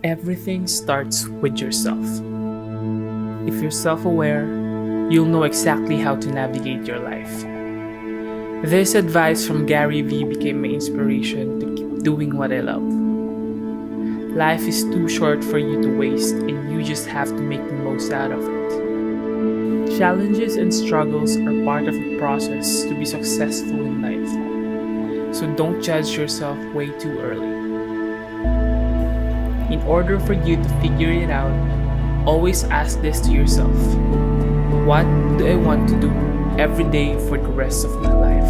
Everything starts with yourself. If you're self-aware, you'll know exactly how to navigate your life. This advice from Gary Vee became my inspiration to keep doing what I love. Life is too short for you to waste, and you just have to make the most out of it. Challenges and struggles are part of the process to be successful in life. So don't judge yourself way too early. In order for you to figure it out, always ask this to yourself: what do I want to do every day for the rest of my life?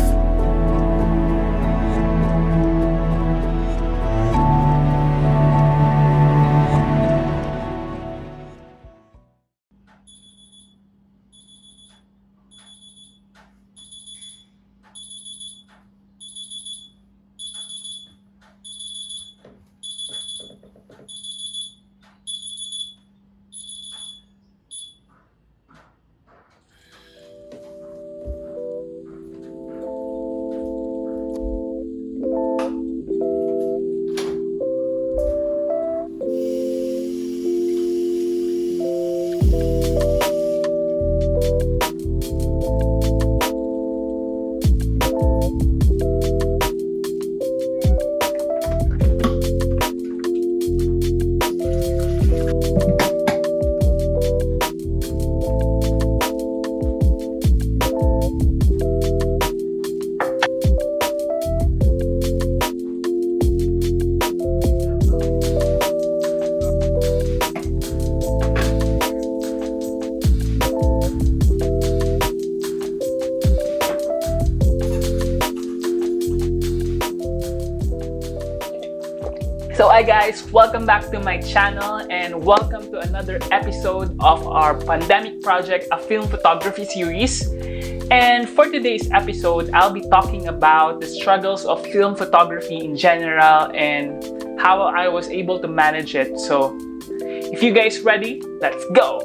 So hi guys, welcome back to my channel and welcome to another episode of our pandemic project, a film photography series. And for today's episode, I'll be talking about the struggles of film photography in general and how I was able to manage it. So if you guys ready, let's go!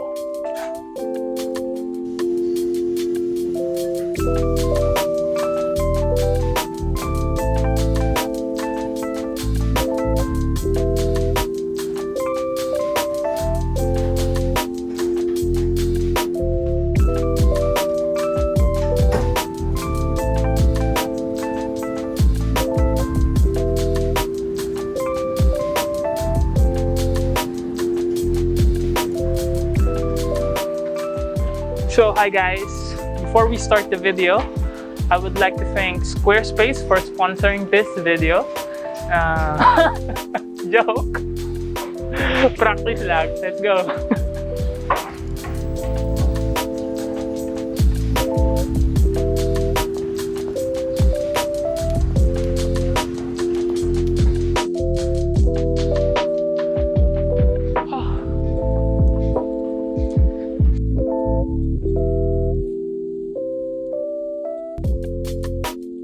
So hi guys, before we start the video, I would like to thank Squarespace for sponsoring this video. Joke! Practice lang, let's go!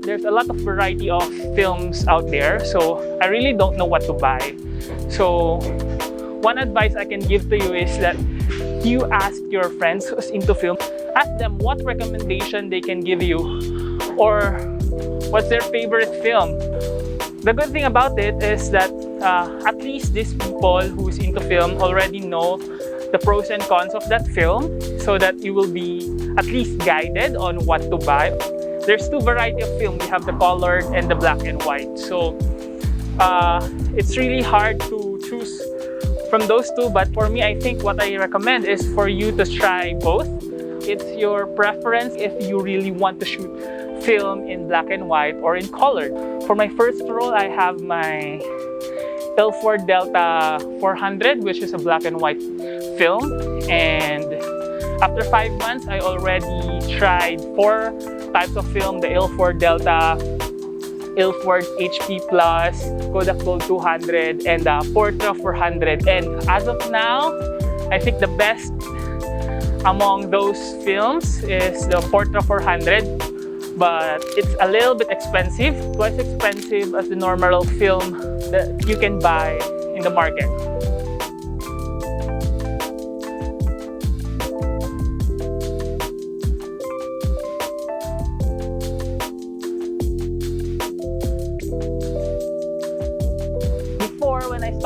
There's a lot of variety of films out there, so I really don't know what to buy. So one advice I can give to you is that you ask your friends who's into film, ask them what recommendation they can give you or what's their favorite film. The good thing about it is that at least these people who's into film already know the pros and cons of that film, so that you will be at least guided on what to buy. There's two variety of film. We have the colored and the black and white. So it's really hard to choose from those two. But for me, I think what I recommend is for you to try both. It's your preference if you really want to shoot film in black and white or in colored. For my first roll, I have my L4 Delta 400, which is a black and white film. And after 5 months, I already tried 4 types of film: the L4 Delta, L4 HP Plus, Kodak Gold 200, and the Portra 400. And as of now, I think the best among those films is the Portra 400, but it's a little bit expensive, twice expensive as the normal film that you can buy in the market.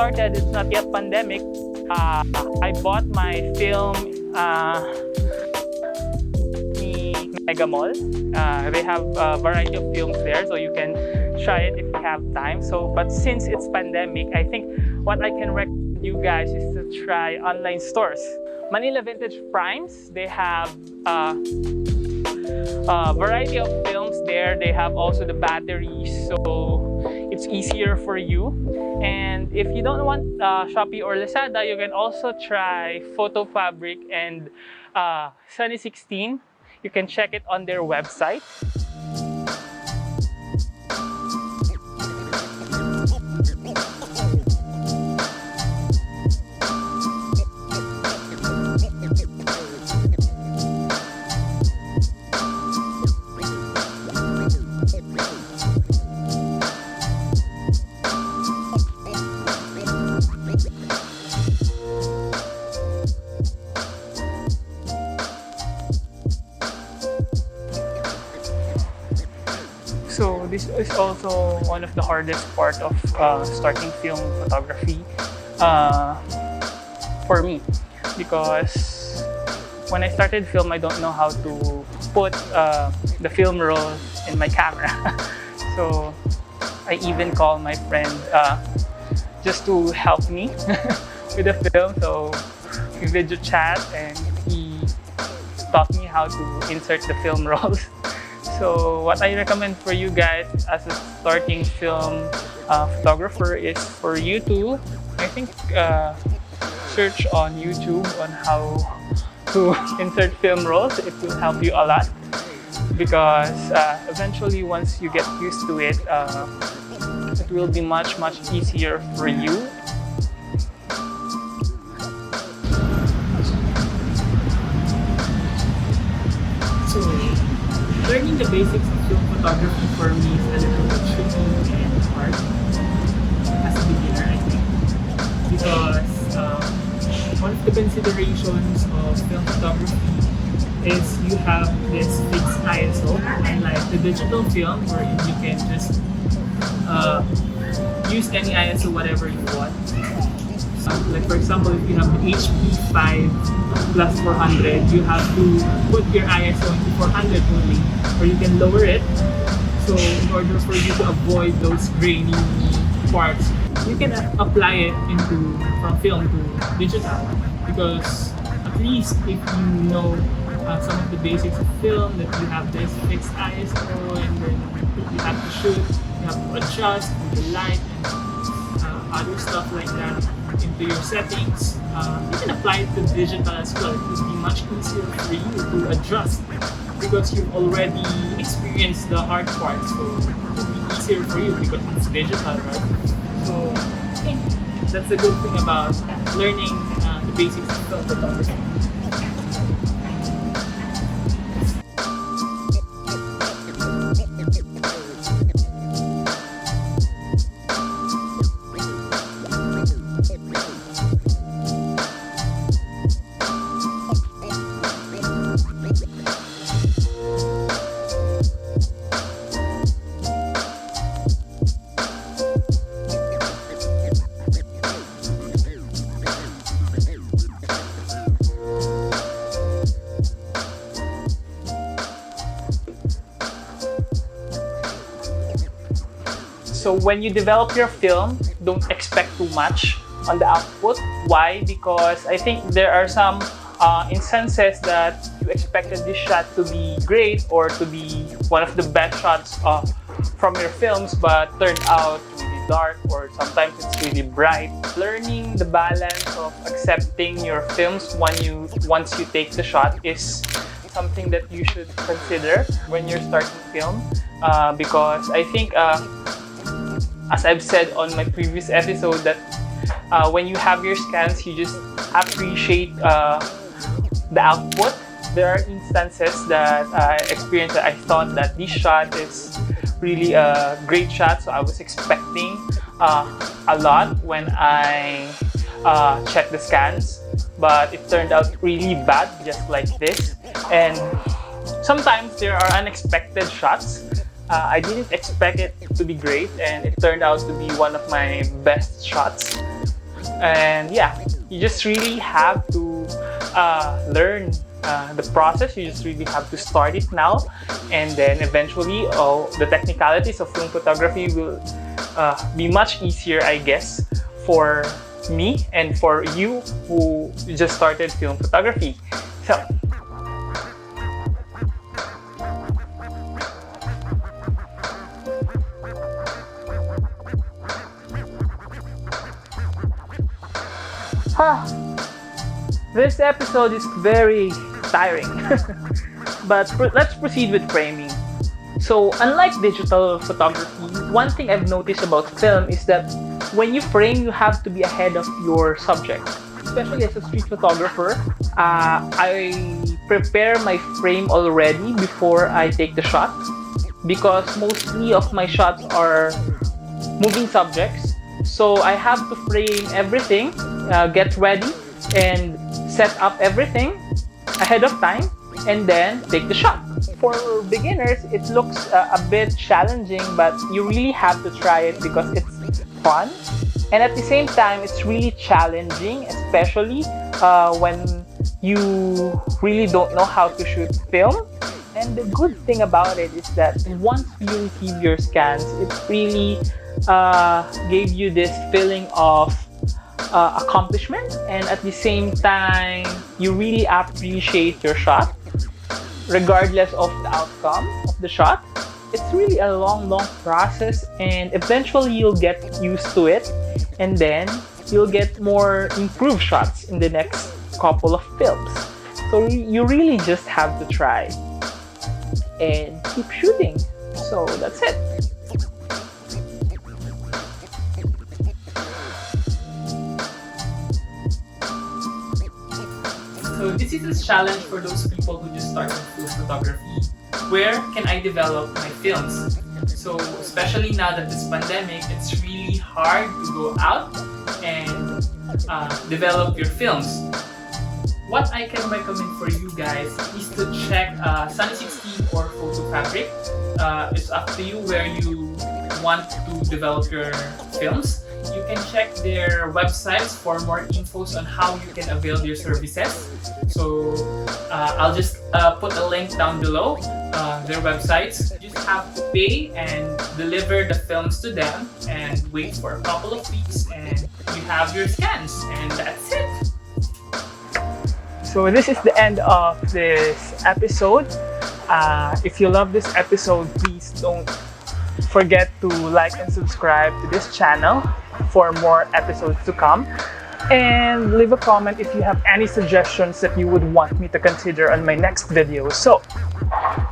started, it's not yet pandemic, I bought my film Mega Mall. They have a variety of films there, so you can try it if you have time. But since it's pandemic, I think what I can recommend you guys is to try online stores. Manila Vintage Primes, they have a variety of films there. They have also the batteries, so it's easier for you. And if you don't want Shopee or Lazada, you can also try Fotofabrik and Sunny 16. You can check it on their website. So this is also one of the hardest part of starting film photography for me, because when I started film, I don't know how to put the film roll in my camera. So I even call my friend just to help me with the film. So we video chat and he taught me how to insert the film rolls. So what I recommend for you guys as a starting film photographer is for you to, I think, search on YouTube on how to insert film rolls. It will help you a lot, because eventually once you get used to it, it will be much easier for you. So, learning the basics of film photography for me is a little bit tricky and hard as a beginner, I think, because one of the considerations of film photography is you have this fixed ISO, unlike the digital film wherein you can just use any ISO whatever you want. Like for example, if you have the HP5 plus 400, you have to put your ISO into 400 only, or you can lower it. So in order for you to avoid those grainy parts, you can apply it from film to digital, because at least if you know some of the basics of film, that you have this fixed ISO and then you have to shoot, you have to adjust with the light and other stuff like that into your settings. You can apply it to digital as well. It will be much easier for you to adjust because you've already experienced the hard part, so it will be easier for you because it's digital, right? So I think that's a good thing about learning the basics of film photography. So when you develop your film, don't expect too much on the output. Why? Because I think there are some instances that you expected this shot to be great or to be one of the best shots from your films, but turned out really dark, or sometimes it's really bright. Learning the balance of accepting your films once you take the shot is something that you should consider when you're starting film, because I think as I've said on my previous episode, that when you have your scans, you just appreciate the output. There are instances that I experienced that I thought that this shot is really a great shot, so I was expecting a lot when I checked the scans, but it turned out really bad, just like this. And sometimes there are unexpected shots. I didn't expect it to be great, and it turned out to be one of my best shots. And yeah, you just really have to learn the process. You just really have to start it now, and then eventually all the technicalities of film photography will be much easier, I guess, for me and for you who just started film photography. So this episode is very tiring. But let's proceed with framing. So unlike digital photography, one thing I've noticed about film is that when you frame, you have to be ahead of your subject. Especially as a street photographer, I prepare my frame already before I take the shot, because mostly of my shots are moving subjects. So I have to frame everything, get ready, and set up everything ahead of time, and then take the shot. For beginners, it looks a bit challenging, but you really have to try it because it's fun. And at the same time, it's really challenging, especially when you really don't know how to shoot film. And the good thing about it is that once you receive your scans, it really gave you this feeling of accomplishment, and at the same time, you really appreciate your shot, regardless of the outcome of the shot. It's really a long process, and eventually you'll get used to it, and then you'll get more improved shots in the next couple of films. So you really just have to try and keep shooting. So that's it. So this is a challenge for those people who just started film photography. Where can I develop my films? So especially now that this pandemic, it's really hard to go out and develop your films. What I can recommend for you guys is to check Sunny 16 or Fotofabrik. It's up to you where you want to develop your films. You can check their websites for more infos on how you can avail their services. So I'll just put a link down below, their websites. You just have to pay and deliver the films to them and wait for a couple of weeks, and you have your scans, and that's it. So this is the end of this episode. If you love this episode, please don't forget to like and subscribe to this channel for more episodes to come. And leave a comment if you have any suggestions that you would want me to consider on my next video. So,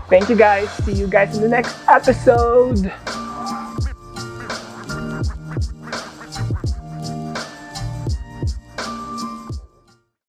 thank you guys. See you guys in the next episode.